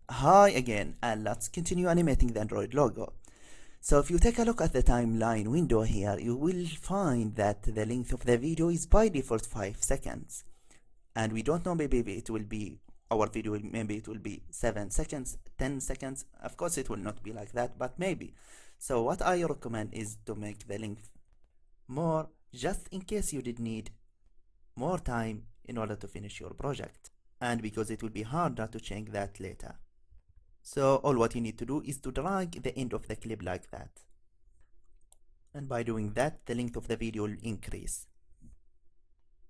Hi again, and let's continue animating the Android logo. So if you take a look at the timeline window here, you will find that the length of the video is by default 5 seconds. And we don't know, maybe it will be, our video, maybe it will be 7 seconds, 10 seconds. Of course it will not be like that, but maybe. So what I recommend is to make the length more, just in case you did need more time in order to finish your project. And because it will be harder to change that later. So all what you need to do is to drag the end of the clip like that. And by doing that, the length of the video will increase.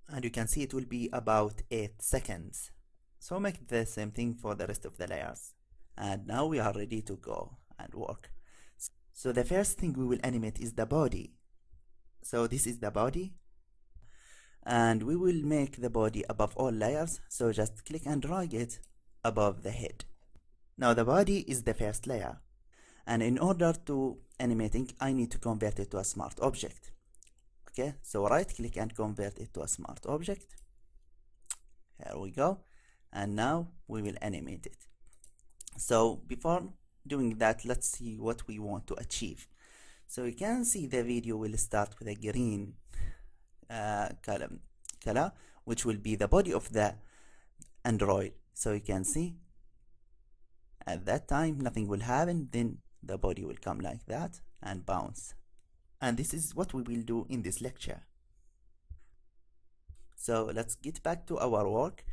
And you can see it will be about 8 seconds. So make the same thing for the rest of the layers. And now we are ready to go and work. So the first thing we will animate is the body. So this is the body. And we will make the body above all layers. So just click and drag it above the head. Now the body is the first layer, and in order to animating, I need to convert it to a smart object. Okay, so right click and convert it to a smart object. Here we go, and now we will animate it. So before doing that, let's see what we want to achieve. So you can see the video will start with a green color, which will be the body of the Android. So you can see at that time nothing will happen, then the body will come like that and bounce. And this is what we will do in this lecture. So let's get back to our work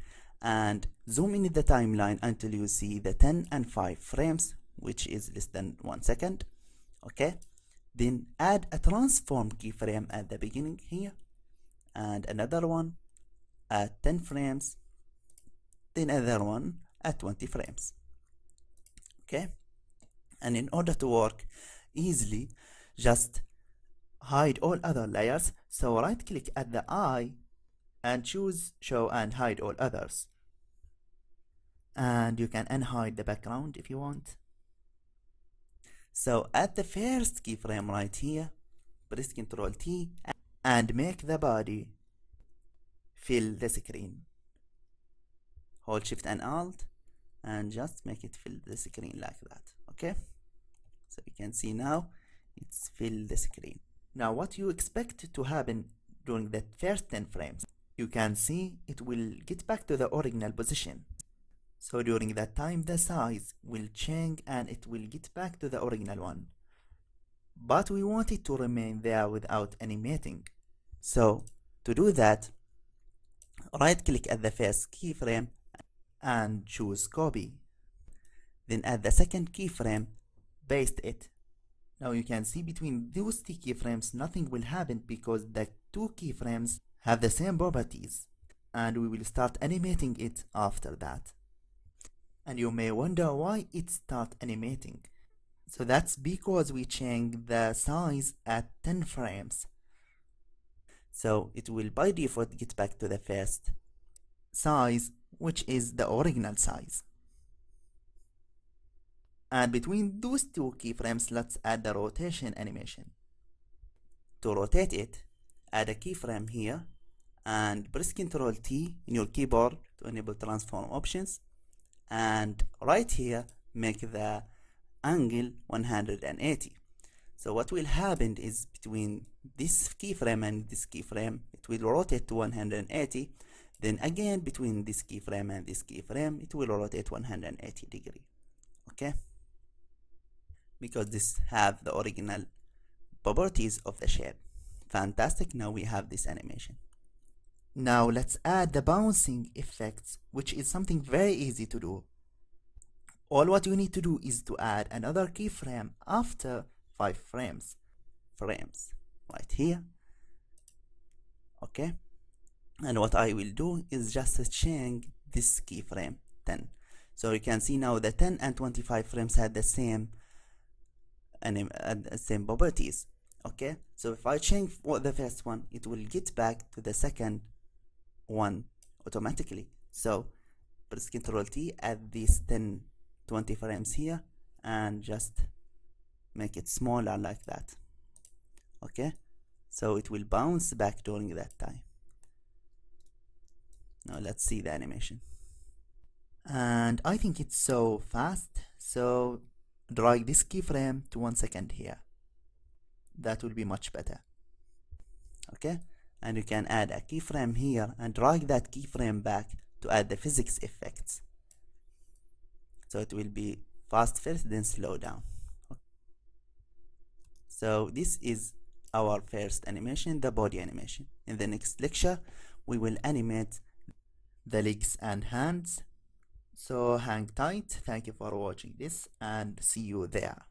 and zoom in the timeline until you see the 10 and 5 frames, which is less than 1 second. Okay, then add a transform keyframe at the beginning here, and another one at 10 frames, then another one at 20 frames. Okay, and in order to work easily, just hide all other layers. So right click at the eye and choose show and hide all others, and you can unhide the background if you want. So at the first keyframe right here, press Ctrl T and make the body fill the screen. Hold Shift and Alt and just make it fill the screen like that. Okay, so you can see now it's filled the screen. Now what you expect to happen during the first 10 frames, you can see it will get back to the original position. So during that time the size will change and it will get back to the original one, but we want it to remain there without animating. So to do that, right click at the first keyframe and choose copy. Then at the second keyframe, paste it. Now you can see between those two keyframes nothing will happen because the two keyframes have the same properties, and we will start animating it after that. And you may wonder why it start animating. So that's because we changed the size at 10 frames. So it will by default get back to the first size, which is the original size. And between those two keyframes, let's add the rotation animation. To rotate it, add a keyframe here and press Ctrl T in your keyboard to enable transform options, and right here make the angle 180. So what will happen is between this keyframe and this keyframe, it will rotate to 180. Then again between this keyframe and this keyframe, it will rotate 180 degrees. Okay, because this have the original properties of the shape. Fantastic, now we have this animation. Now let's add the bouncing effects, which is something very easy to do. All what you need to do is to add another keyframe after 5 frames right here. Okay, and what I will do is just change this keyframe 10. So you can see now the 10 and 25 frames had the same properties. Okay, so if I change for the first one, it will get back to the second one automatically. So press Ctrl T, add these 20 frames here and just make it smaller like that. Okay, so it will bounce back during that time. Now let's see the animation. and I think it's so fast, so drag this keyframe to 1 second here. That will be much better. Okay, and you can add a keyframe here and drag that keyframe back to add the physics effects. So it will be fast first, then slow down. So this is our first animation, the body animation. In the next lecture, we will animate the legs and hands. So hang tight. Thank you for watching this and see you there.